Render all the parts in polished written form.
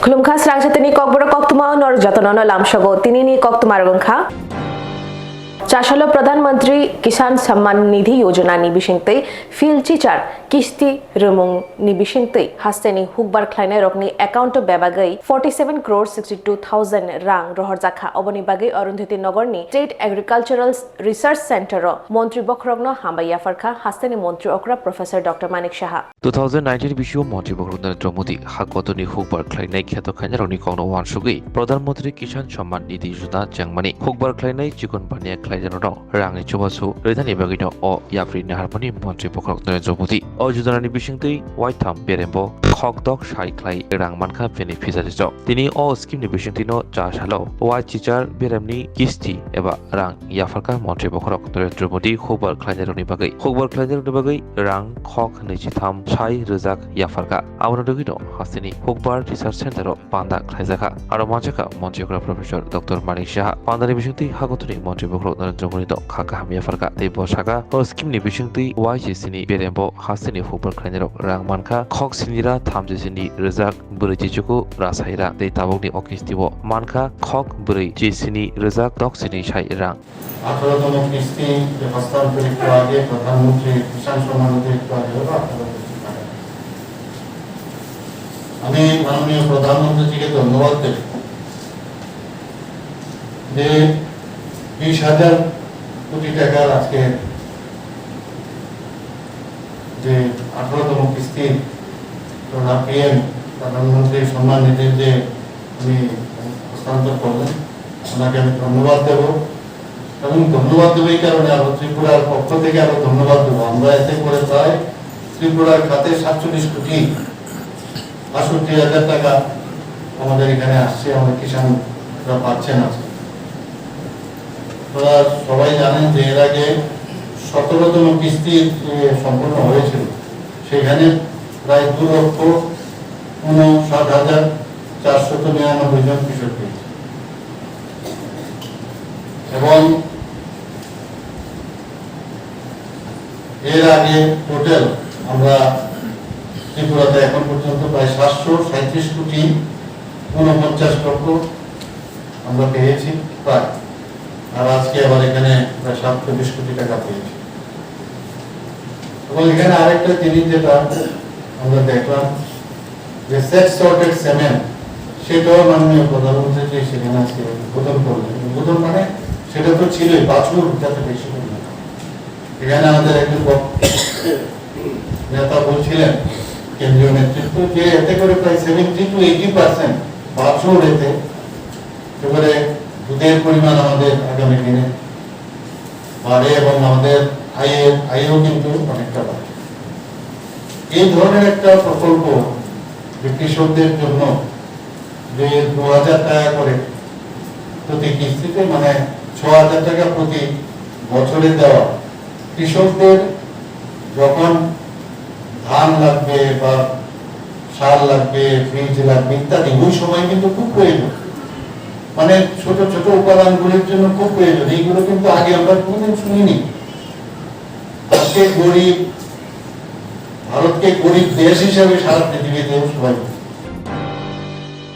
Khulumkha srangchatini kokboro koktuma nor jatonono lamshago tinini koktumargongkha চাষালো প্রধানমন্ত্রী কিষাণ সম্মান নিধি যোজনা নিবিশিংতে ফিলচিচার কিস্তি রুমুং নিবিশিংতে হাস্তেনি হুকবার খ্লাইনে রকনি account বেবাগৈ 47 crore 62,000 রাং রহরজাখা অবনি বাগৈ অরুন্ধতী নগরনি স্টেট এগ্রিকালচারাল রিসার্চ সেন্টার মন্ত্রী বখরগ্ন হাম্বাইয়া ফারখা হাস্তেনি মন্ত্রী অকরা প্রফেসর ডক্টর মানিক সাহা 2019 বিষয় মন্ত্রী বখরগ্ন নরেন্দ্র মোদী হাকতনি হুকবার খ্লাইনাই খ্যাত খাইনারনি কংনো ওয়ানসুগৈ প্রধানমন্ত্রী কিষাণ সম্মান নিধি যোজনা জাংমানি হুকবার খ্লাইনাই চিকন বানিয়া খ্লাইজানো রাংনি চবাসু রেধানি বাগিনো অ ইয়াফ্রি নাহারমানি মন্ত্রী বখরগ্ন নরেন্দ্র মোদী অ যোজনানি বিশিংতৈ ওয়াইথাম বেরেম্বো খকদক সাইক্লাই রাংমানখা বেনিফিসারিজ তিনি অ স্কিমনি বিশিংতিনো চাষালো ওয়াই চিচার বেরেমনি কিস্তি এবা রাং ইয়াফারকা মন্ত্রী বখরগ নরেন্দ্র মোদী হুকবার খ্লাইজারনি বাগৈ রাং খক নৈজিথাম সাই রোজাক ইয়াফারকা আমনদগিনো হাসিনি হুকবার রিসার্চ সেন্টার পান্দা খ্লাইজাখা আর মাঝাকা মন্ত্রী প্রফেসর ডক্টর মানিক সাহা পান্দানি বিশিংতৈ হাগতনি মন্ত্রী বখরগ নরেন্দ্র মোদী খাকা হামিয়া ফারকা তৈ বসাকা ও স্কিমনি বিশিংতৈ ওয়াইজিসিনি বেরেম্বো হাসিনি হুকবার খ্লাইজারক রাংমানখা খক সিনিরা থামজিসিनि रोजाक ब्रै जिजुखौ रासायरा दै ताबकनि अकिस्तिबो मानखा खक ब्रै जिसिनि रोजाक दक्सिनि साइ रां 18তম কিস্তি যে হস্তান্তরিত আগে প্রধানমন্ত্রী কিষাণ সম্মান নিধি আমি মাননীয় প্রধানমন্ত্রীকে ধন্যবাদ দেব যে 20,000 কোটি টাকার আজকে যে 18তম কিস্তি পিএম প্রধানমন্ত্রী সম্মান নিধির যে উনি হস্তান্তর করলেন ওনাকে আমি ধন্যবাদ দেব এবং ধন্যবাদ দেব এই কারণে আরো ত্রিপুরার পক্ষ থেকে আরো ধন্যবাদ দেবো আমরা এতে করে প্রায় ত্রিপুরার খাতে 47 কোটি ৬২,০০০ টাকা আমাদের এখানে আসছে আমাদের কিষাণরা পাচ্ছেন আছে আপনারা সবাই জানেন যে এর আগে 17তম কিস্তি সম্পূর্ণ হয়েছিল সেখানে প্রায় 2,59,499 জন কৃষক পেয়েছে এবং এর আগে টোটাল আমরা ত্রিপুরাতে এখন পর্যন্ত প্রায় 737 কোটি 49 লক্ষ আমরা পেয়েছি প্রায় আর আজকে আবার এখানে প্রায় 27 কোটি টাকা পেয়েছি এবং এখানে আরেকটা জিনিস যেটা আমরা দেখলাম যে সেক্স সর্টেড সিমেন্ট সেটাও মাননীয় প্রধানমন্ত্রী সেখানে আজকে উদ্বোধন করলেন উদ্বোধন মানে সেটা তো ছিলই বাছুর যাতে বেশি করলেন এখানে আমাদের একজন নেতা বলছিলেন কেন্দ্রীয় নেতৃত্ব যে এতে করে প্রায় 70 to 80% বাছুর এতে এবারে দুধের পরিমাণ আমাদের আগামী দিনে বাড়ে এবং আমাদের আয়ও কিন্তু অনেকটা বাড়ে এই ধরনের একটা প্রকল্প কৃষকদের জন্য যে 2,000 টাকা করে প্রতি কিস্তিতে মানে 6,000 টাকা প্রতি বছরে দেওয়া কৃষকদের যখন ধান লাগবে বা সার লাগবে বীজ লাগবে ইত্যাদি ওই সময় কিন্তু খুব প্রয়োজন মানে ছোট ছোট উপাদানগুলির জন্য খুব প্রয়োজন এইগুলো কিন্তু আগে আমরা কোনোদিন শুনিনি আজকে গরিব ভারতকে গরিব দেশ হিসেবে সারা পৃথিবীতে সবাই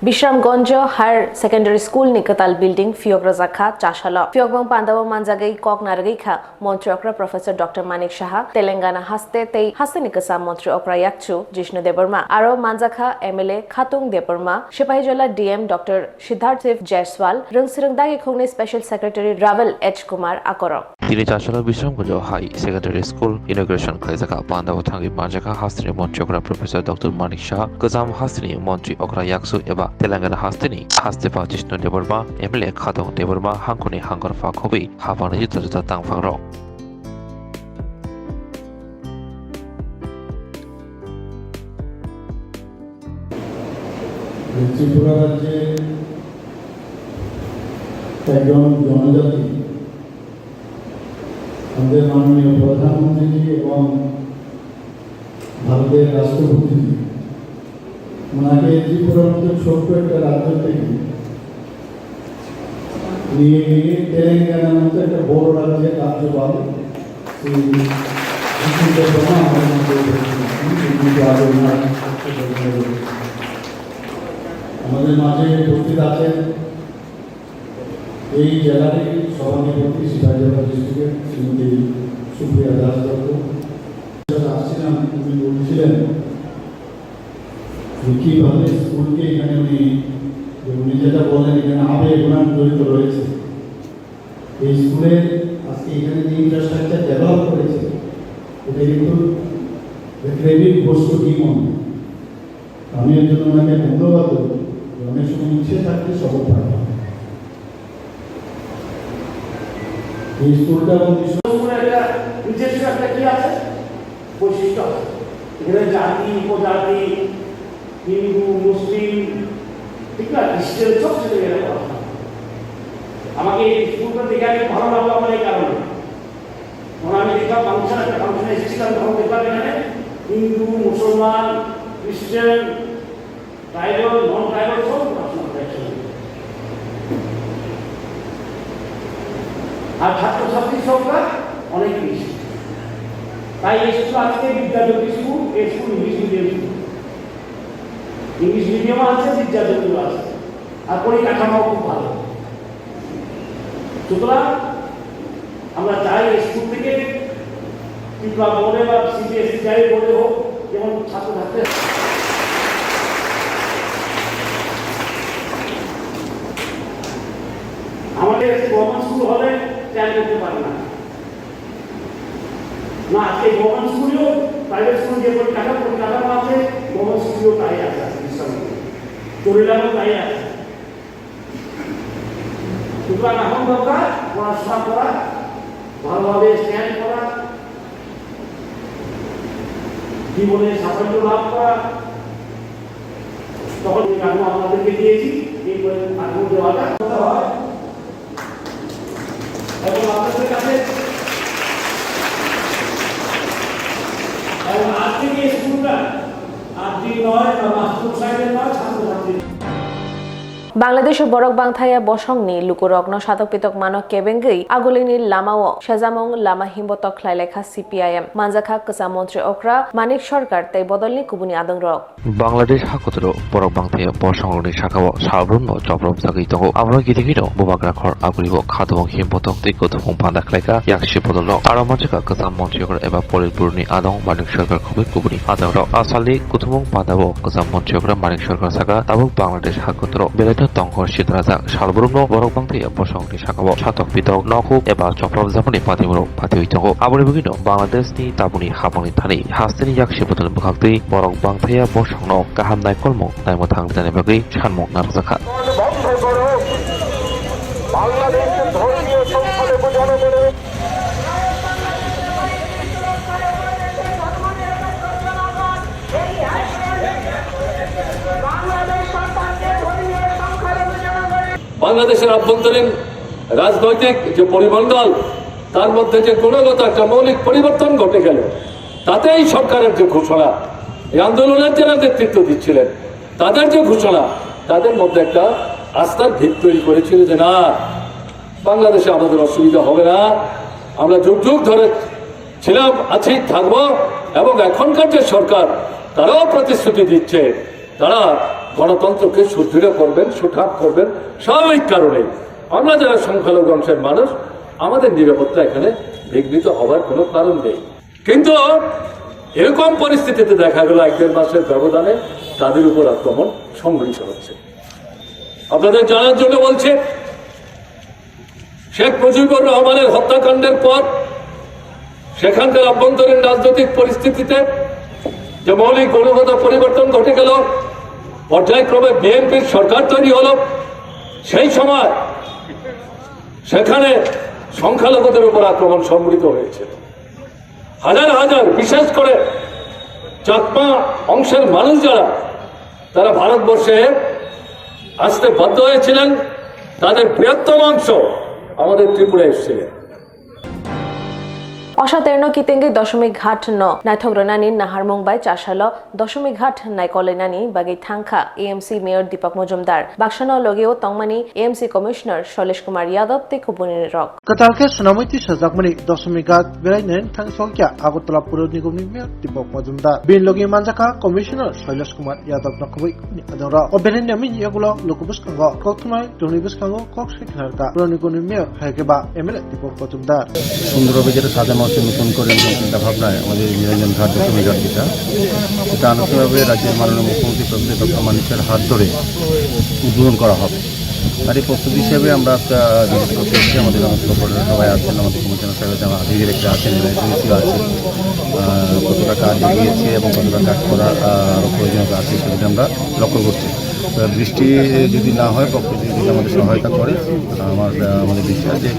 বিশ্রামগঞ্জ হায়ার সেকেন্ডারি স্কুল নিকতাল বিল্ডিং ফিয়ক রাজাখা চাষালা ফিয়কবং পান্দাব মানজাগৈ কক নারগৈখা মন্ত্রী অকরা প্রফেসর ডক্টর মানিক সাহা তেলেঙ্গানা হাস্তে তেই হাস্তে নিকসা মন্ত্রী অকরা ইয়াকচু জিষ্ণু দেববর্মা আরো মানজাখা এমএলএ খাতুং দেববর্মা সিপাহীজলা ডিএম ডক্টর সিদ্ধার্থ শিব জয়সওয়াল রংসিরংদাগি খংনি special secretary Raval H Kumar আকর তিনি চাষালা Bishramganj high secondary school inauguration খাইজাখা পান্দাব থাঙ্গি মানজাখা হাস্তিনি মন্ত্রী অকরা প্রফেসর ডক্টর মানিক সাহা গজাম হাস্তিনি মন্ত্রী অকরা ইয়াকচু এবা তেলেঙ্গানা হাস্তিনি হাস্তেফা জিষ্ণু দেববর্মা এমএলএ খাতুং দেববর্মা হাংকুনি হাঙ্গরফা খবি হাফানি জিতা তাংফাং রক ত্রিপুরা রাজ্যে একজন জনজাতি আমাদের মাননীয় প্রধানমন্ত্রী এবং ভারতের রাষ্ট্রপতি ওনাকে ত্রিপুরার মতো ছোট্ট একটা রাজ্য থেকে নিয়ে গিয়ে তেলেঙ্গানার মতো একটা বড় রাজ্যের রাজ্যপাল আমাদের মাঝে উপস্থিত আছেন এই জেলারই সভাধিপতি সিরাজগঞ্জ ডিস্ট্রিক্টের শ্রীমতী সুপ্রিয়া দাস আসছিলাম, উনি বলছিলেন যে কীভাবে স্কুলকে এখানে উনি যেটা বললেন এখানে আবেগ গুণান জড়িত রয়েছে। এই স্কুলে আজকে এখানে যে ইনফ্রাস্ট্রাকচার ডেভেলপ করেছে এটা কিন্তু ক্রেডিট বস্তু কি মনে, আমি এর জন্য ওনাকে ধন্যবাদ দেব। অনেক সময় ইচ্ছে থাকলে সব পারে এই স্কুলটা এবং একটা নিজস্ব একটা কি আছে বৈশিষ্ট্য আছে। এখানে জাতি উপজাতি হিন্দু মুসলিম ঠিক না খ্রিস্টান সব কিছু এখানে পড়া হয়। আমাকে এই স্কুলটা দেখে আমি ভালো লাগলো আমার এই কারণে, কারণ আমি দেখলাম একটা ফাংশনে এসেছিলাম তখন দেখলাম এখানে হিন্দু মুসলমান খ্রিস্টান ট্রাইবাল নন ট্রাইবাল সব পড়াশোনা করে একসঙ্গে। আর ছাত্রছাত্রীর সংখ্যা অনেক বেশি। তাই এই স্কুল আজকে বিদ্যাজ্যোতি স্কুল, এই school English medium school, English medium আছে, বিদ্যাজ্যোতি আছে, আর পরিকাঠামো খুব ভালো। সুতরাং আমরা চাই এই স্কুল থেকে কিংবা বোর্ডে বা সিবিএসই যাই বোর্ডে হোক যেমন ছাত্রছাত্রী আমাদের গভর্নমেন্ট স্কুল হলে ত্যাগ করতে পারে না। না আজকে গভর্নমেন্ট স্কুলেও প্রাইভেট স্কুল যে পরিকাঠামো আছে গভর্নমেন্ট স্কুলেও তাই আছে, চরিলামও তাই আছে। সুতরাং এখন দরকার পড়াশোনা করা, ভালোভাবে স্ট্যান্ড করা, জীবনে সাফল্য লাভ করা। তখন আমি আপনাদেরকে দিয়েছি এই আগ্রহ দেওয়াটা হয় এবং আপনাদের কাছে এবং আজ থেকে স্কুলটা আজকে নয় বা মাস্টার সাহেবের নয় ছাত্রছাত্রী বাংলাদেশ বরক বাংথায়া বসংনি লুকুরগ্ন সাতক পিতক মানক কেবেঙ্গই আগলিনি লামাও সাজামং লামা হিম্বতক খ্লাইলেখা সিপিআইএম মানজাখা কসা মন্ত্রী অকরা মানিক সরকার তাই বদলনি কুবুনি আদং রক বাংলাদেশ হাকতর বরক বাংথায়া বসংনি শাখাও সাবরুম জবরম জাগি তঙ্গ আমরা গিদিগিনো বুবাগ্রাখর আগুলিব খাদমং হিম্বতক তৈ গতফং পান্দাখলাইকা ইয়াকসি বদল আর মানজাখা কসা মন্ত্রী অকরা এবা পলিটবুরনি আদং মানিক সরকার খুবই কুবুনি আদং রক আসালি কুথুমং পান্দাবো কসা মন্ত্রী অকরা মানিক সরকার সাকা তাবুক বাংলাদেশ হাকতর বেলাইন তংঘর সিদ্ধরাজা সালবরুম বরক বাংথায়া বসংনি শাখাও সাতক পিতক নখু এবা চপ্রব জামনি পাতিমুরক পাতি হইতঙ্গ আবরি বগিনো বাংলাদেশনি তাবুনি হাবনি থানি হাস্তিনি ইয়াকসি বদল বুখাক্তৈ বরক বাংথায়া বসংনো গাহাম নাইকলম নাইমো থাংজানে বাগৈ সানমু নারজাখা বন্ধ করো বাংলাদেশের ধর্মীয় সংখ্যালঘু জনগণের বাংলাদেশের আভ্যন্তরীণ রাজনৈতিক যে পরিমণ্ডল তার মধ্যে যে গুণগত একটা মৌলিক পরিবর্তন ঘটে গেল, তাতেই সরকারের যে ঘোষণা, এই আন্দোলনের যারা নেতৃত্ব দিচ্ছিলেন তাদের যে ঘোষণা, তাদের মধ্যে একটা আস্থার ভিত তৈরি করেছিল যে না, বাংলাদেশে আমাদের অসুবিধা হবে না, আমরা যুগ যুগ ধরে ছিলাম, আছি, থাকবো। এবং এখনকার যে সরকার তারাও প্রতিশ্রুতি দিচ্ছে তারা গণতন্ত্রকে সুদৃঢ় করবেন, সুঠাপ করবেন। স্বাভাবিক কারণে আমরা যারা সংখ্যালঘু অংশের মানুষ, আমাদের নিরাপত্তা এখানে বিঘ্নিত হবার কোনো কারণ নেই। কিন্তু এরকম পরিস্থিতিতে দেখা গেল 1-1.5 মাসের ব্যবধানে তাদের উপর আক্রমণ সংঘটিত হচ্ছে। আপনাদের জানার জন্য বলছে, শেখ মুজিবুর রহমানের হত্যাকাণ্ডের পর সেখানকার আভ্যন্তরীণ রাজনৈতিক পরিস্থিতিতে যে মৌলিক গুণগত পরিবর্তন ঘটে গেল, পর্যায়ক্রমে বিএনপির সরকার তৈরি হলো, সেই সময় সেখানে সংখ্যালঘুদের উপর আক্রমণ সংঘটিত হয়েছিল। হাজার হাজার, বিশেষ করে চাকমা অংশের মানুষ যারা, তারা ভারতবর্ষে আসতে বাধ্য হয়েছিলেন, তাদের বৃহত্তম অংশ আমাদের ত্রিপুরা এসেছিলেন। অসাতের্ণ কিতেঙ্গে দশমিক ঘাট ন নাইথগ্রনানি নাহার মুম্বাই চাষাল দশমিক ঘাট নাইকলেনানি বাগি থাংখা এএমসি মেয়র দীপক মজুমদার বাক্সানো লগেও তংমানি এএমসি কমিশনার শৈলেশ কুমার यादव ते खुबुनि रक Katalke sunamiti sajakmani dosmigat berainen thang songkya Agartala Pur Nigomni Mayor Dipok Majumdar bin logi manjaka Commissioner Shailesh Kumar Yadav nakubui adora oberen yami yagulo lokubus kango kokthumai donibus kango kokse kharka Pur Nigomni Mayor haikeba MLA Dipok Majumdar সুন্দরভাবে যেটা সাজানো হচ্ছে নতুন করে চিন্তা ভাবনায় আমাদের নিরঞ্জন ঘাট দশমী ঘাট যেটা সেটা আনুষ্ঠানিকভাবে রাজ্যের মাননীয় মুখ্যমন্ত্রী প্রফেসর ডক্টর মানিকের হাত ধরে উদ্বোধন করা হবে। আর এই প্রস্তুতি হিসেবে আমরা ভিজিট করতে এসেছি। আমাদের সবাই আছেন, আমাদের কমিশনার সাহেব আছেন, আমাদের ডিরেক্টর আছেন, এজেন্সিও আছে। কতটা কাজ এগিয়েছে এবং কতটা কাজ করার আরও প্রয়োজনীয়তা আছে সেটা আমরা লক্ষ্য করছি। বৃষ্টি যদি না হয়, প্রকৃতি যদি আমাদের সহায়তা করে, আমাদের বিশ্বাস যে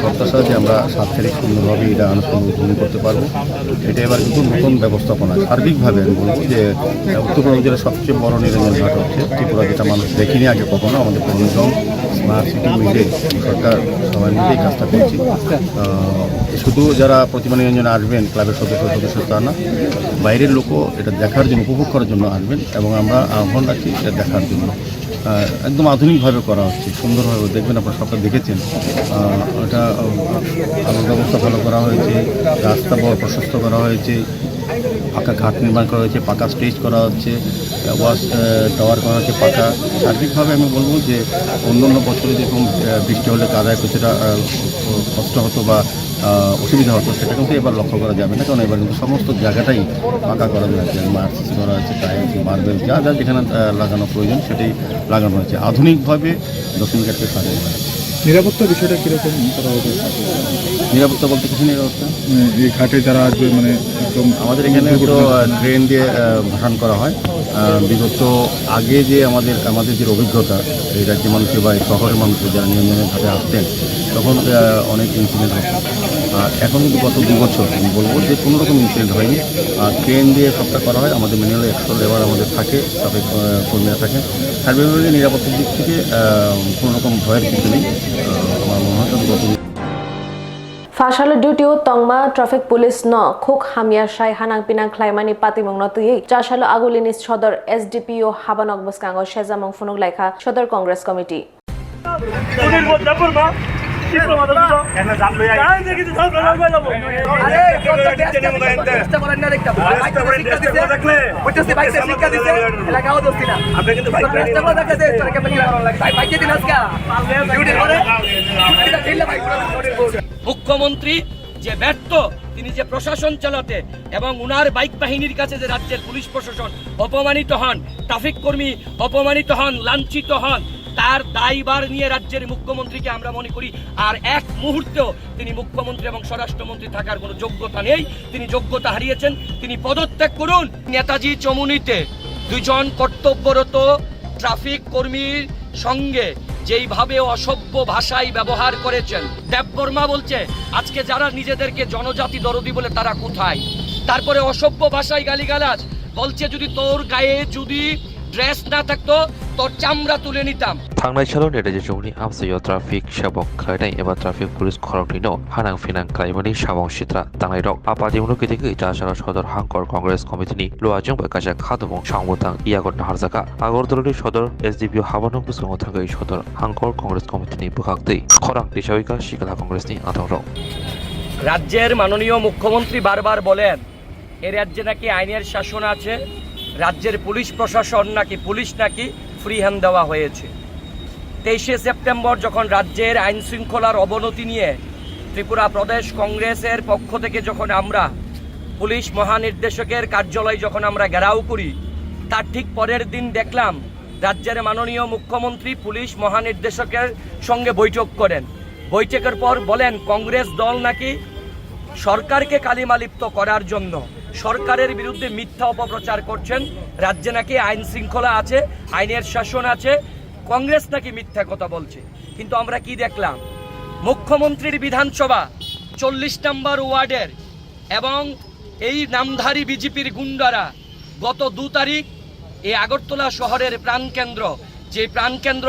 প্রত্যাশা যে আমরা 7 তারিখ সুন্দরভাবে এটা আনুষ্ঠানিক উদ্বোধন করতে পারবো। এটা এবার কিন্তু নতুন ব্যবস্থাপনা সার্বিকভাবে আমি বলবো যে উত্তরবঙ্গ জেলার সবচেয়ে বড় নিরঞ্জন ঘাট হচ্ছে ত্রিপুরা, যেটা মানুষ দেখিনি আগে কখনো। আমাদের পরিজন স্মার্ট সিটি মিলে সরকার সবাই মিলেই কাজটা করছি। শুধু যারা প্রতিমা নিরঞ্জনে আসবেন ক্লাবের সদস্য তা না, বাইরের লোকও এটা দেখার জন্য, উপভোগ করার জন্য আসবেন এবং আমরা আহ্বান রাখছি এটা দেখার জন্য। একদম আধুনিকভাবে করা হচ্ছে, সুন্দরভাবে দেখবেন, আপনারা সবটা দেখেছেন। এটা আলোর ব্যবস্থা ভালো করা হয়েছে, রাস্তা বড় প্রশস্ত করা হয়েছে, পাকা ঘাট নির্মাণ করা হয়েছে, পাকা স্টেজ করা হচ্ছে, ওয়াচ টাওয়ার করা হচ্ছে পাকা। সার্বিকভাবে আমি বলবো যে অন্য বছরে যেরকম বৃষ্টি হলে কাদায় কিছুটা কষ্ট হতো বা অসুবিধা হতো, সেটা কিন্তু এবার লক্ষ্য করা যাবে না, কারণ এবার কিন্তু সমস্ত জায়গাটাই পাকা করা হয়েছে, আরসিসি করা হয়েছে, টাইলস, মার্বেল, যা যা যেখানে লাগানো প্রয়োজন সেটাই লাগানো হয়েছে। আধুনিকভাবে দক্ষিণ ঘাটকে সাজানো হয়েছে। নিরাপত্তা বিষয়টা কীরকম করা হবে? নিরাপত্তা বলতে কিছু নিরাপত্তা এই ঘাটে যারা আসবে, মানে একদম আমাদের এখানে তো ট্রেন দিয়ে ভাসান করা হয়। বিগত আগে যে আমাদের যে অভিজ্ঞতা এই রাজ্যের মানুষের বা শহরের মানুষের যারা নিরঞ্জনের ঘাটে আসতেন, তখন অনেক ইনসিডেন্ট হতো। আর এখন কিন্তু গত 2 বছর আমি বলবো যে কোনো রকম ইনসিডেন্ট হয়নি। আর ট্রেন দিয়ে সবটা করা হয়। আমাদের ম্যানুয়ালি 100 লেবার আমাদের থাকে, সাবেক কর্মীরা থাকেন। সার্বিকভাবে নিরাপত্তার দিক থেকে কোনো রকম ভয়ের কিছু নেই। আমার মনে হয় গত ফাশাল ডিউটিও তংমা ট্রাফিক পুলিশ ন খুক হামিয়া সাই হানাং পিনাং খ্লাইমানি পাতিমং নতুই চাশাল আগুলিনি সদর এসডিপিও হাবানক বসকাঙ্গ সেজামং ফুনুক লাইখা সদর কংগ্রেস কমিটি মুখ্যমন্ত্রী যে ব্যর্থ, তিনি যে প্রশাসন চালাতে এবং উনার বাইক বাহিনীর কাছে যে রাজ্যের পুলিশ প্রশাসন অপমানিত হন, ট্রাফিক কর্মী অপমানিত হন, লাঞ্ছিত হন, তার দায়ভার নিয়ে রাজ্যের মুখ্যমন্ত্রীকে আমরা মনে করি আর এক মুহূর্তেও তিনি মুখ্যমন্ত্রী এবং স্বরাষ্ট্রমন্ত্রী থাকার কোনো যোগ্যতা নেই। তিনি যোগ্যতা হারিয়েছেন, তিনি পদত্যাগ করুন। নেতাজি চমুনিতে 2 জন কর্তব্যরত ট্রাফিক কর্মীর সঙ্গে যেইভাবে অসভ্য ভাষায় ব্যবহার করেছেন, দেববর্মা বলছে আজকে যারা নিজেদেরকে জনজাতি দরদি বলে তারা কোথায়। তারপরে অসভ্য ভাষায় গালিগালাজ বলছে, যদি তোর গায়ে যদি ড্রেস না থাকতো তোর চামড়া তুলে নিতাম। थांनाय सालाव नेटाजी जौनि आमसायाव ट्राफिक साबक खालायनाय एबा ट्राफिक पुलिस खरगनिनो हानां फिनां खालायमानि साबं सित्रा तांनाय रक आपादिमुनो कितिगै चासाला सदर हांकर कंग्रेस कमिटिनि लुआजों बाकाजा खादबं सांबुतां इयागत नाहारजाका आगरतलानि सदर एसडिपिओ हाबानो बुसंगाव थागै सदर हांकर कंग्रेस कमिटिनि बुखागदै खरां दिशाविका शिखला कंग्रेसनि आथावराव রাজ্যের মাননীয় মুখ্যমন্ত্রী বারবার বলেন এই রাজ্যে নাকি আইনের শাসন আছে, রাজ্যের পুলিশ প্রশাসন নাকি পুলিশ নাকি ফ্রি হ্যান্ড দেওয়া হয়েছে। 23শে সেপ্টেম্বর যখন রাজ্যের আইন শৃঙ্খলার অবনতি নিয়ে ত্রিপুরা প্রদেশ কংগ্রেসের পক্ষ থেকে যখন আমরা পুলিশ মহানির্দেশকের কার্যালয় যখন আমরা ঘেরাও করি, তার ঠিক পরের দিন দেখলাম রাজ্যের মাননীয় মুখ্যমন্ত্রী পুলিশ মহানির্দেশকের সঙ্গে বৈঠক করেন। বৈঠকের পর বলেন কংগ্রেস দল নাকি সরকারকে কালিমালিপ্ত করার জন্য সরকারের বিরুদ্ধে মিথ্যা অপপ্রচার করছেন, রাজ্যে নাকি আইন শৃঙ্খলা আছে, আইনের শাসন আছে, কংগ্রেস নাকি মিথ্যা কথা বলছে। কিন্তু আমরা কি দেখলাম, মুখ্যমন্ত্রীর বিধানসভা 40 নম্বর ওয়ার্ডের এবং এই নামধারী বিজেপির গুন্ডারা গত 2 তারিখ এই আগরতলা শহরের প্রাণকেন্দ্র, যে প্রাণকেন্দ্র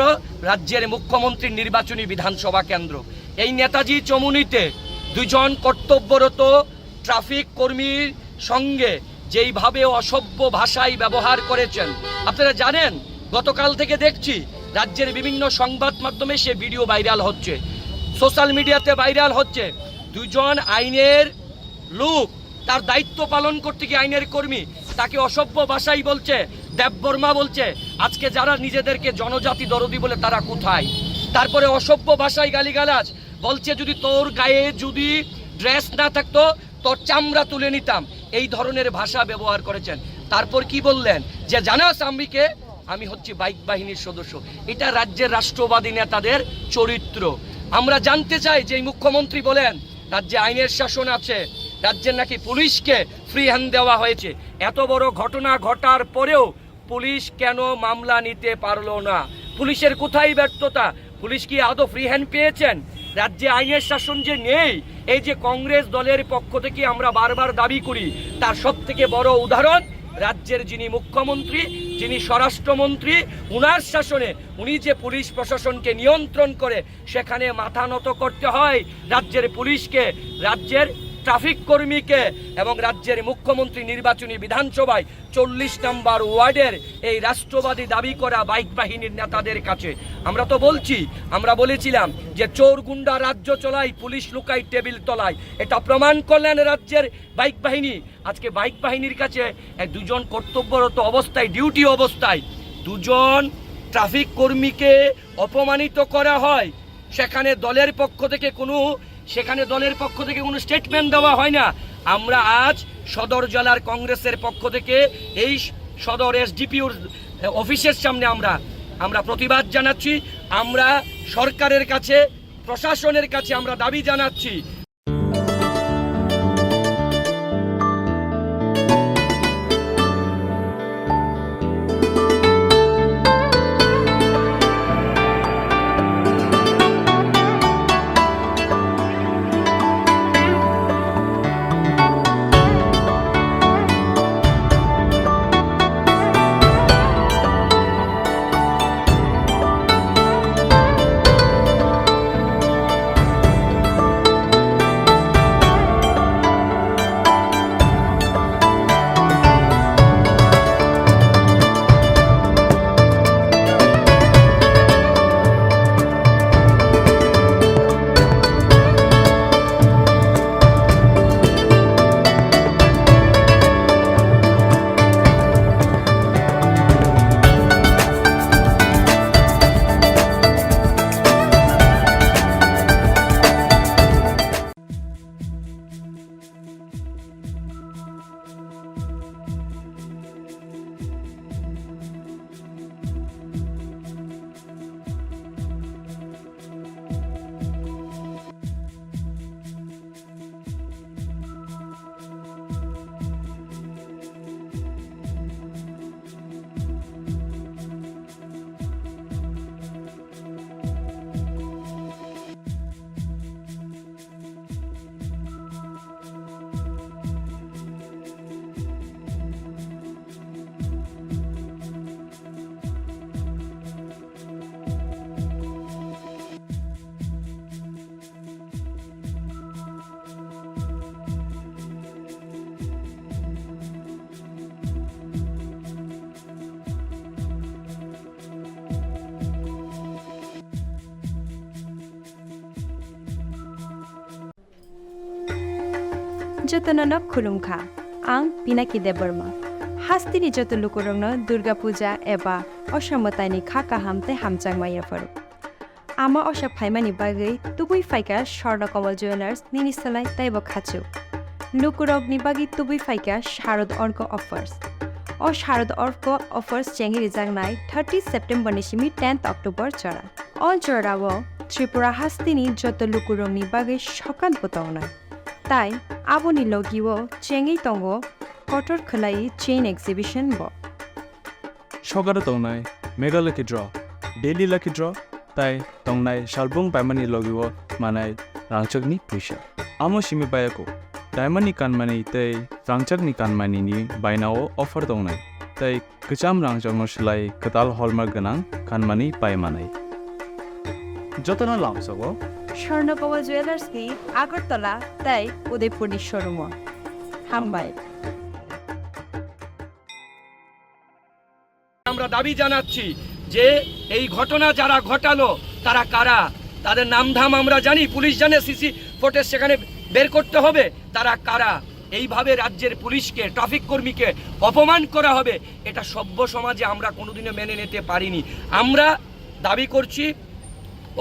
রাজ্যের মুখ্যমন্ত্রীর নির্বাচনী বিধানসভা কেন্দ্র, এই নেতাজি চমুনিতে দুজন কর্তব্যরত ট্রাফিক কর্মীর সঙ্গে যেইভাবে অসভ্য ভাষায় ব্যবহার করেছেন, আপনারা জানেন গতকাল থেকে দেখছি রাজ্যের বিভিন্ন সংবাদ মাধ্যমে সে ভিডিও ভাইরাল হচ্ছে, সোশ্যাল মিডিয়াতে ভাইরাল হচ্ছে। দুজন আইনের লোক তার দায়িত্ব পালন করতে গিয়ে আইনের কর্মী তাকে অসভ্য ভাষাই বলছে, দেববর্মা বলছে। আজকে যারা নিজেদেরকে জনজাতি দরদি বলে তারা কোথায়? তারপরে অসভ্য ভাষায় গালিগালাজ বলছে, যদি তোর গায়ে যদি ড্রেস না থাকতো তোর চামড়া তুলে নিতাম, এই ধরনের ভাষা ব্যবহার করেছেন। তারপর কি বললেন যে জানাস আম্বিকে আমি হচ্ছি বাইক বাহিনীর সদস্য। এটা রাজ্যের রাষ্ট্রবাদী নেতাদের চরিত্র। আমরা জানতে চাই যে মুখ্যমন্ত্রী বলেন রাজ্যে আইনের শাসন আছে, রাজ্যের নাকি পুলিশকে ফ্রি হ্যান্ড দেওয়া হয়েছে। এত বড় ঘটনা ঘটার পরেও পুলিশ কেন মামলা নিতে পারলো না? পুলিশের কোথায় ব্যর্থতা? পুলিশ কি আদৌ ফ্রি হ্যান্ড পেয়েছেন? রাজ্যে আইনের শাসন যে নেই, এই যে কংগ্রেস দলের পক্ষ থেকে আমরা বারবার দাবি করি, তার সব থেকে বড় উদাহরণ রাজ্যের যিনি মুখ্যমন্ত্রী, যিনি স্বরাষ্ট্রমন্ত্রী, উনার শাসনে উনি যে পুলিশ প্রশাসনকে নিয়ন্ত্রণ করে, সেখানে মাথা নত করতে হয় রাজ্যের পুলিশকে, রাজ্যের ট্রাফিক কর্মীকে এবং রাজ্যের মুখ্যমন্ত্রী নির্বাচনী বিধানসভায় 40 নম্বর ওয়ার্ডের এই রাষ্ট্রবাদী দাবি করা বাইক বাহিনীর নেতাদের কাছে। আমরা তো বলছি, আমরা বলেছিলাম যে চোর গুন্ডা রাজ্য চলায়, পুলিশ লুকায় টেবিল তলায়। এটা প্রমাণ করলেন রাজ্যের বাইক বাহিনী। আজকে বাইক বাহিনীর কাছে দুজন কর্তব্যরত অবস্থায়, ডিউটি অবস্থায় দুজন ট্রাফিক কর্মীকে অপমানিত করা হয়, সেখানে দলের পক্ষ থেকে কোনো স্টেটমেন্ট দেওয়া হয় না। আমরা আজ সদর জেলার কংগ্রেসের পক্ষ থেকে এই সদর এসডিপিওর অফিসের সামনে আমরা প্রতিবাদ জানাচ্ছি। আমরা সরকারের কাছে, প্রশাসনের কাছে আমরা দাবি জানাচ্ছি। जतननक खुलुमखा आं पिनाकी देबबर्मा हास्तिनि जत लुकुरंनो दुर्गा पूजा एबा असामतानि खाका हामते हामचांगमाया फरु आमा असा फाइमानि बागै तुबुई फाइका स्वर्णकमल ज्वेलार्स निनिसलाय ताइबो खाचु लुकुरगनि बागै तुबुई फाइका शारद अर्क अफर्स ओ शारद अर्क अफर्स चेंगि रिजांगनाय 30 सेप्टेम्बर निसिमि 10 अक्टोबर चरा अल चरावो त्रिपुरा हास्तिनि जत लुकुरंनि बागै सकान बतावना ताई आबोनि लगिवो चेंगि तंगो कटर खलाई चेन एक्सिबिशन बो সকালে তংনাই মেঘালয় কি ড্র ডেইলি লাকি ড্র তাই তংনাই শালবুং পাইমানি লগিব মানাই রাংচকনি পয়সা আমো সিমি বায়াকো ডায়মন্ডনি কানমানি তাই রাংচকনি কানমানি नि বাইনাও অফার তংনাই তাই গচাম রাংচকনো সলাই কতাল হলমার্ক গনাং কানমানি পাইমানাই যতনা লামসগো স্বর্ণকমল জুয়েলার্স কি আগরতলা তাই উদয়পুরের শোরুম হামবাই। আমরা দাবি জানাচ্ছি যে এই ঘটনা যারা ঘটালো তারা কারা, তাদের নামধাম আমরা জানি, পুলিশ জানে, সিসি ফুটেজ সেখানে বের করতে হবে তারা কারা। এইভাবে রাজ্যের পুলিশকে, ট্রাফিক কর্মীকে অপমান করা হবে, এটা সভ্য সমাজে আমরা কোনোদিনও মেনে নিতে পারিনি। আমরা দাবি করছি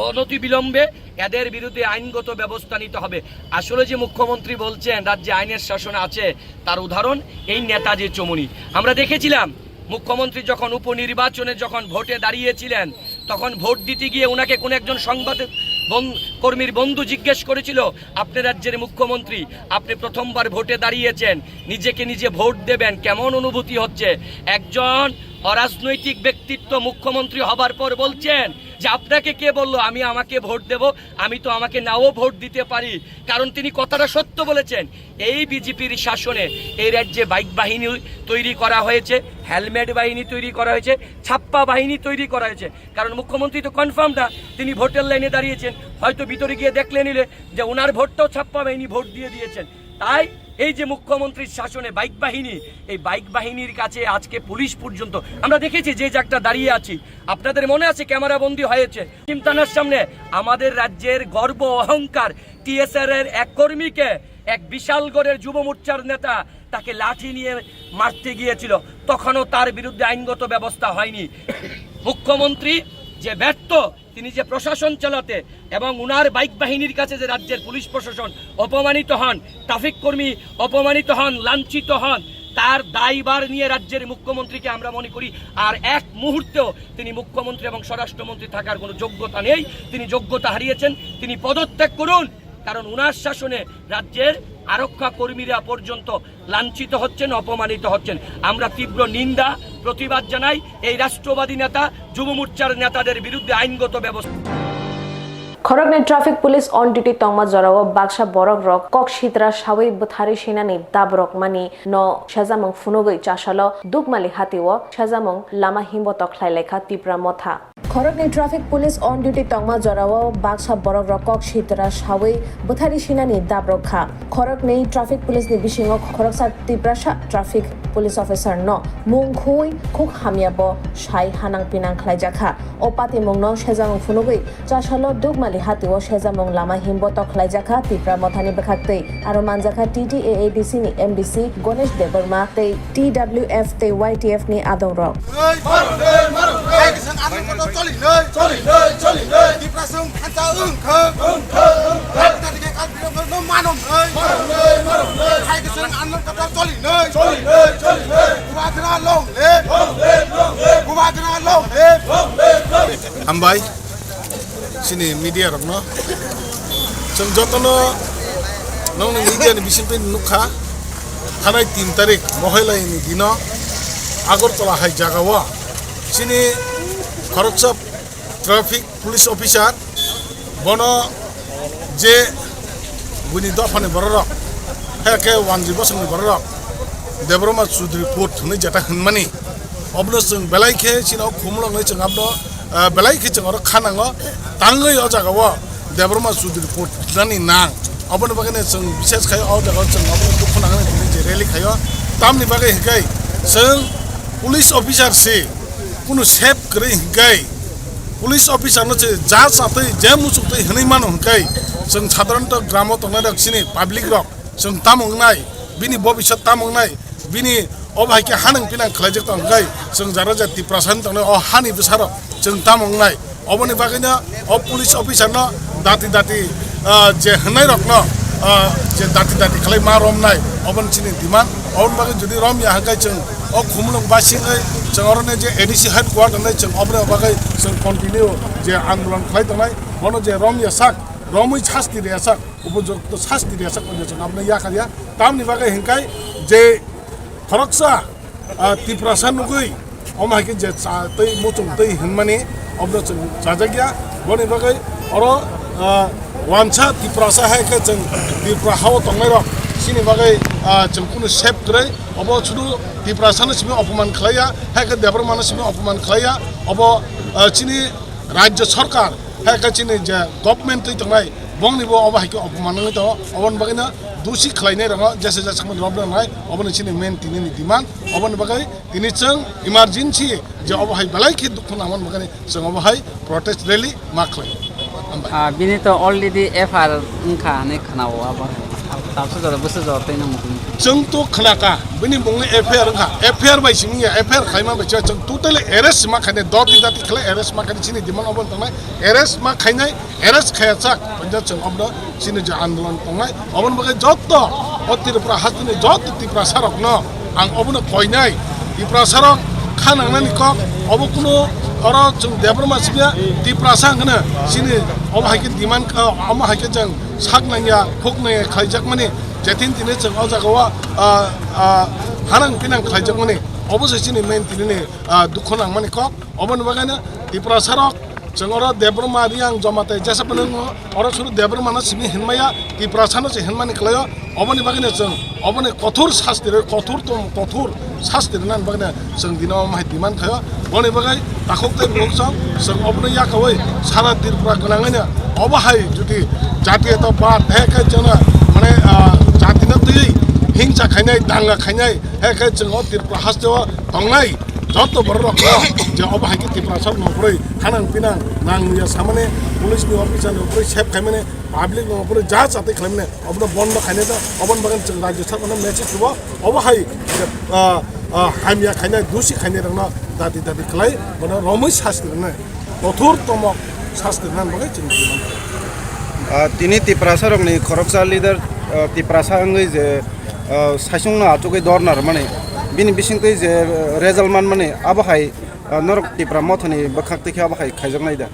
অনতিবিলম্বে এদের বিরুদ্ধে আইনগত ব্যবস্থা নিতে হবে। আসলে যে মুখ্যমন্ত্রী বলছেন রাজ্যে আইনের শাসন আছে, তার উদাহরণ এই নেতাজি চমুনি। আমরা দেখেছিলাম মুখ্যমন্ত্রী যখন উপনির্বাচনে যখন ভোটে দাঁড়িয়েছিলেন, তখন ভোট দিতে গিয়ে ওনাকে কোন একজন সংবাদ কর্মীর বন্ধু জিজ্ঞেস করেছিল, আপনি রাজ্যের মুখ্যমন্ত্রী, আপনি প্রথমবার ভোটে দাঁড়িয়েছেন, নিজেকে নিজে ভোট দেবেন, কেমন অনুভূতি হচ্ছে? একজন অরাজনৈতিক ব্যক্তিত্ব মুখ্যমন্ত্রী হবার পর বলছেন যে আপনাকে কে বললো আমি আমাকে ভোট দেব, আমি তো আমাকে নাও ভোট দিতে পারি। কারণ তিনি কথাটা সত্য বলেছেন। এই বিজেপির শাসনে এই রাজ্যে বাইক বাহিনী তৈরি করা হয়েছে, হেলমেট বাহিনী তৈরি করা হয়েছে, ছাপ্পা বাহিনী তৈরি করা হয়েছে। কারণ মুখ্যমন্ত্রী তো কনফার্ম না তিনি ভোটের লাইনে দাঁড়িয়েছেন, হয়তো ভিতরে গিয়ে দেখলে নিলে যে ওনার ভোটটাও ছাপ্পা বাহিনী ভোট দিয়ে দিয়েছেন। তাই এই যে মুখ্যমন্ত্রীর শাসনে বাইক বাহিনী, এই বাইক বাহিনীর কাছে আজকে পুলিশ পর্যন্ত আমরা দেখেছি যে জায়গাটা দাঁড়িয়ে আছি, আপনাদের মনে আছে ক্যামেরা বন্দী হয়েছে চিমটানার সামনে। আমাদের রাজ্যের গর্ব অহংকার টিএসআর এর এক কর্মীকে এক বিশালগড়ের যুব মোর্চার নেতা তাকে লাঠি নিয়ে মারতে গিয়েছিল, তখনও তার বিরুদ্ধে আইনগত ব্যবস্থা হয়নি। মুখ্যমন্ত্রী যে ব্যর্থ, তিনি যে প্রশাসন চালাতে এবং উনার বাইক বাহিনীর কাছে যে রাজ্যের পুলিশ প্রশাসন অপমানিত হন, ট্রাফিক কর্মী অপমানিত হন, লাঞ্ছিত হন, তার দায়ভার নিয়ে রাজ্যের মুখ্যমন্ত্রীকে আমরা মনে করি আর এক মুহূর্তেও তিনি মুখ্যমন্ত্রী এবং স্বরাষ্ট্রমন্ত্রী থাকার কোনো যোগ্যতা নেই। তিনি যোগ্যতা হারিয়েছেন, তিনি পদত্যাগ করুন। কারণ উনার শাসনে রাজ্যের আরক্ষা কর্মীরা পর্যন্ত লাঞ্ছিত হচ্ছেন, অপমানিত হচ্ছেন। আমরা তীব্র নিন্দা প্রতিবাদ জানাই এই রাষ্ট্রবাদী নেতা, যুব মোর্চার নেতাদের বিরুদ্ধে আইনগত ব্যবস্থা। খড়গনে traffic police on duty তংমা জরাও Baksa Borok rock cock সিতরা সাওই বথারি সেনানি দাবরক মানি ন সাজামং ফুনগৈ চাশাল দুগমালি হাতিও সাজামং লামা হিমব তখলাই লেখা তীব্রা মথা। খড়গনে traffic police on duty তংমা জরাও Baksa Borok rock cock সিতরা সাওই বথারি সেনানি দাবরক খা। খড়গনে ট্রাফিক পুলিশ ni bisingo খড়গসা তীব্রাসা ট্রাফিক পুলিশ অফিসার ন মুংখুই খুক হামিয়াবো সাই হানাং পিনাং খাইজাখা ও পাতি মুং ন সাজামং ফুনগৈ চাশাল দুগমালি হাতিও সেজামং লামা হিমব তখলাইজাখা তীব্রা মথানি বেখাকতৈ আরো মানজাখা TTAADC ni MDC Ganesh Debbarma তৈ TWF তৈ YTF ni আদং রক। Ambai sini media rok no जों जतनो नों media ni bisin pe nukha thanai 3 tarik mohailai ni dino Agartala hai jagawa sini Khorogsa traffic police officer bono je buni dofane borok heke 1 bosong ni borok Debroma Sudri Port ni jata hunmani obno जों belaikhe sino khumlong ni जों abno belaikhe जों oro khanango tangai o jagawa Debroma Sudri Port nani nang obno bagane जों बिशेष खाय o jaga जों obno dukhunangani ni je rally khayo tamni bagai hikai जों police officer se kuno save kre hikai police officer no je ja satai je musuktai hनै mano hikai जों साधारणत ग्रामो तंगना रखसिनि public rok जों tamongnai bini bobishat tamongnai bini obhaike hanang pinang khlajak tangkai जों jara jati prasan tangna o hani bisaro जों tamongnai oboni bagina o police officer no dati dati je hनै rokno je dati dati khlai ma romnai obon chini demand obon bagi jodi rom ya hakai जों o khumlung basingai जों orone je ADC headquarter nai जों obre bagai जों continue je andolan khlai tangnai bono je rom ya sak romui শাস্তি রেয়াসা উপযুক্ত শাস্তি রেয়াসা করেছেন আপনি ইয়াকারিয়া তামনি বাগে হিংকাই যে খরকসা তীব্রাসা নুগুই অমাইকে যে তৈ মুচুং তৈ হিনমানি অবজ জাজাগিয়া বনি বাগে অর ওয়ানসা তীব্রাসা হাইকে जों তীব্রা হাও তংনাই রক সিনি বাগে जों কুনো সেভ করে অব শুধু তীব্রাসানো সিমি অপমান খালাইয়া হাইকে দেবর মানুষ সিমি অপমান খালাইয়া অব চিনি রাজ্য সরকার hai ka chini je government tui tangai bong ni bo aba hai ko opman ngai to obon bagina dusi khlainai rang jese jese kham rob ngai obon chini main tini ni demand obon bagai tini chang emergency je aba hai balai ki dukhon amon bagani chang aba hai protest rally ma khlai bini to already FR ngkha ne khnao aba tapso jor busu jor tai na mukun chang to khnaka bini bong FR ngkha FR bai simi ya FR khaima bai cha chang totally arrest ma khane doti dati khlai arrest ma khane chini demand obon tangai arrest ma khainai arrest khaya chak panja chang obda chini je andolon tangai obon bagai jotto otir pra hasni jotto ti prasarok no ang obon koinai ti prasarok khanang nani ko obo kuno oro chung debrma sibya ti prasang na chini obo haike demand ka ama haike chang sak nanya khok naya khaijak mani jetin tine chang ojagawa hanang pinang khaijak mani obose chini main tine dukhonang mani ko obon bagana ti prasarok changora debrma riang jomate jasa panang oro suru debrma na simi hinmaya ti prasano che hinmani klayo oboni bagana chang oboni kothur shastre kothur shastre nan bagana chang dino ma demand khayo boni bagai takhok te boksam chang oboni ya kawai sara dirpra kanangana obahai judi jati to ba theka jana mane jati na tei hingcha khainai danga khainai heka chang o dirpra hasjo tongnai joto borok je obahai ki dirpra sab no pore hanang pinang nang ya samane police ni officer no pore chef khaimane public no pore ja chate khaimane obno bondo khaine da obon bagan chang rajya sarkar na message tubo obahai hamya khainai dusi khaine rangna dati khlai bana romoi shastre na kothur tomo shastre nan bagai ching tini tiprasarok ni khoroksa leader tiprasa ngai je saisung na achukai dornar mane bini bisingtei je rezalman mane abahai norok tipra mothani bakhak te kha bahai khaijangnai da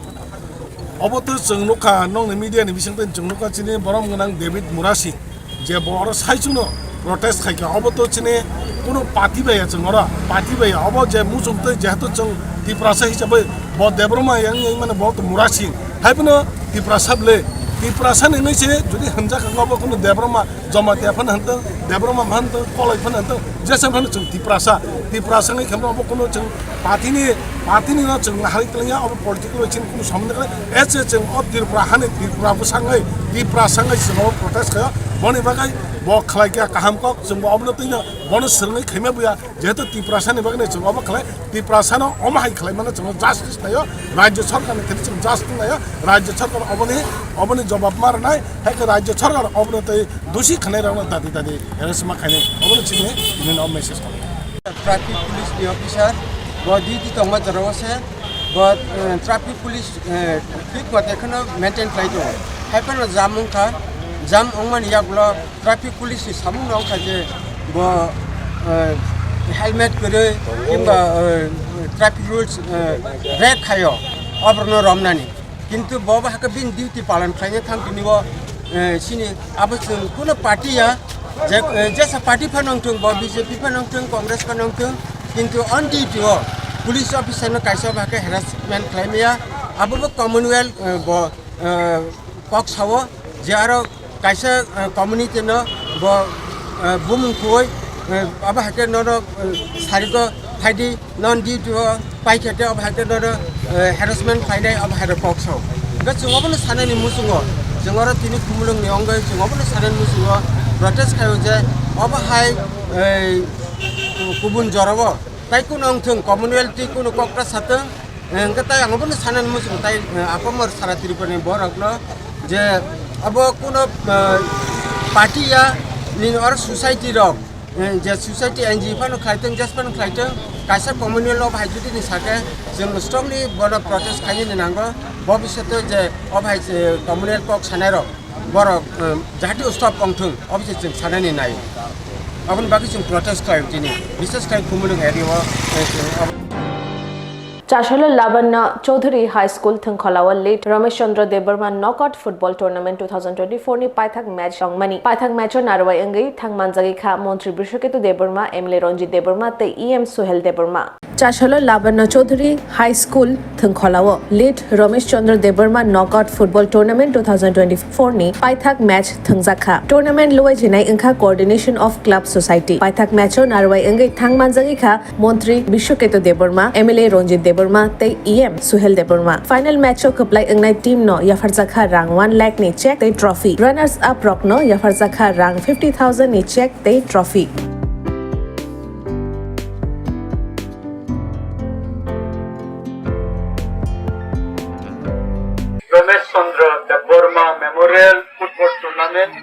oboto chungnuka nong ni media ni bisingtei chungnuka chini borom gonang David Murasi je bor saisungno protest khaika oboto chini কোনো party বাইয়া চংরা party বাইয়া of যে মুসুমতে যেহেতু চং তিপ্রাসা হিসাবে ব Debbarma yang মানে বহুত মুরাসি হাইবনো তিপ্রাসাবলে তিপ্রাসা নেছে যদি হামজা খাঙ্গাব কোনো দেবরমা জমা তেফান হন্ত দেবরমা হন্ত কলাইফান হন্ত যেসে মানে চং তিপ্রাসা নাই খামবা অব কোনো চং পার্টিনি না চং হাইতলিয়া অব পলিটিক্যাল চিন কোনো সম্বন্ধ করে এসে চং অ তিপ্রাহানে তিপ্রাবু সাঙ্গাই তিপ্রাসাঙ্গাই সব প্রটেস্ট খায় বনে বাগাই bo khlai kya kaham kok jung bo obno tina bono sirngai khaima buya jehetu tiprasa ni bagne jung ob khlai tiprasa no omahai khlai mana jung justice nayo rajya sarkar ni thiri jung justice nayo rajya sarkar oboni jawab mar nai hai ka rajya sarkar obno tai doshi khnai rang dadi eresma khaine obno chini ni no message ko traffic police ni officer bo duty tongma jarose bo traffic police quick mate khana maintain khai do hai pa jamung kha jam ongman yaklo traffic police samung nong khaje bo helmet kore kimba traffic rules red khayo obrno romnani kintu boba haka bin duty palan khaine tham tini bo sini abachun kono party ya jesa party phanong tung bo BJP phanong tung congress phanong tung kintu on duty ho police officer no kaisa baka harassment claim ya abo commonwealth bo pok sawo jaro kaisa community no bo bumung koi aba hake no sariko phaidi non duty pai khate aba hake no harassment phaidai aba hare pokso ga chungobon sanani musungo jongora tini kumulung ni ongai chungobon sanan musungo protest khayo je aba hai kubun jorabo tai kun ongthung commonwealth ti kun kokra satang ngatai angobon sanan musung tai apamor sara tiripani boraklo je abo কোনো party ya nin or society rok je society NG phan khaiteng just phan khaiteng kaisa communal of hajudi ni sake jeng strongly board of protest khaini ni nango bobishote je of haj communal pok sanero borok jahati stop kongthung obise jeng sanani nai abon baki jeng protest khai tini বিশেষ kai kumulung area চাশালো Labanya Chowdhury high school থংখলাওয়াল late Ramesh Chandra Debbarma knockout football tournament 2024 ni paithak match songmani paithak match narwai angai thangmanjagi kha মন্ত্রী Brishaketu Debbarma MLA Ranjit Debbarma তে EM Sohel Debbarma চাশালো Labanya Chowdhury high school থংখলাও late Ramesh Chandra Debbarma knockout football tournament 2024 ni paithak match thangjakha tournament loi jinai engkha coordination of club society paithak match o narwai engai thangmanjagi kha মন্ত্রী Bishwaketu Debbarma MLA Ranjit Debbarma tei em Suhel Debbarma final match o khaplai engnai team no yafarjakha rang 1 lakh ni check tei trophy runners up rock no yafarjakha rang 50,000 ni check tei trophy Ramesh Chandra Debbarma memorial football tournament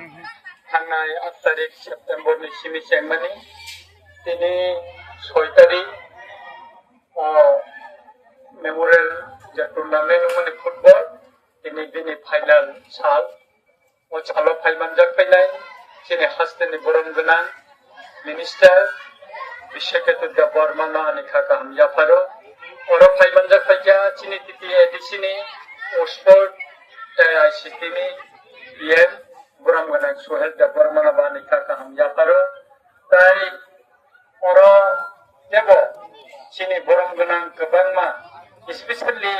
থানায় 8 তারিখ সেপ্টেম্বরनि सिमी চেংমানি তিনি 6 তারিখ Memorial যে tournament মানে football তিনি দিনে final সাল ও চালো ফাইমান জাকপাইনাই তিনি হাসতেনি বরং গোনাं মিনিস্টার বিশ্বকেতু দেববর্মা নানি খাকা হামজাফারো ওর ফাইমান জাকপাইয়া চিনি তিতি এডিসিনি Oxford ICT ni PM buram gana Suhel Deborma na bani ka hamjaparo tai oro debo chini buram gana kabangma especially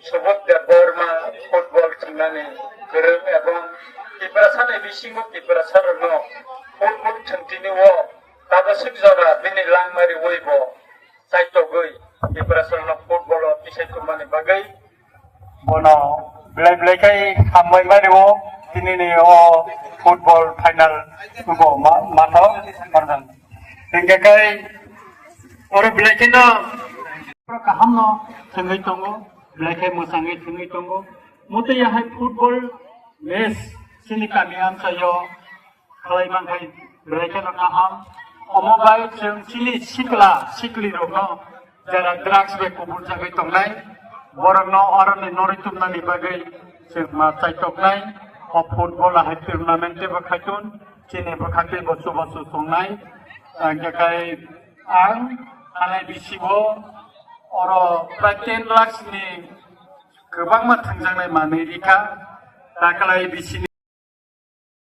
Subot Deborma football chingani kerem ebong kiprasan ebisingo kiprasan no football chantini wo tabasik jara bini langmari woibo saito goi kiprasan no football tisai kumani bagai Bono belai kai kamai mariwo ini ni football final ubo mata pardan. Hingga kai orang belai kena kaham no thengai tongo belai kai musangai thengai tongo. Mutu ya hai football match sini kami am sayo kalai bangkai belai kena kaham. Omobai cili sikli rono jara drugs be kubur jagai tongnai. Borno orang ni noritum nani bagai sirma caitok nai of football hai tournament te bakhatun chine bakhate bosu songnai jakai ang anai bisibo oro prai 10 lakhs ni gobang ma thangjangnai manei rika takalai bisini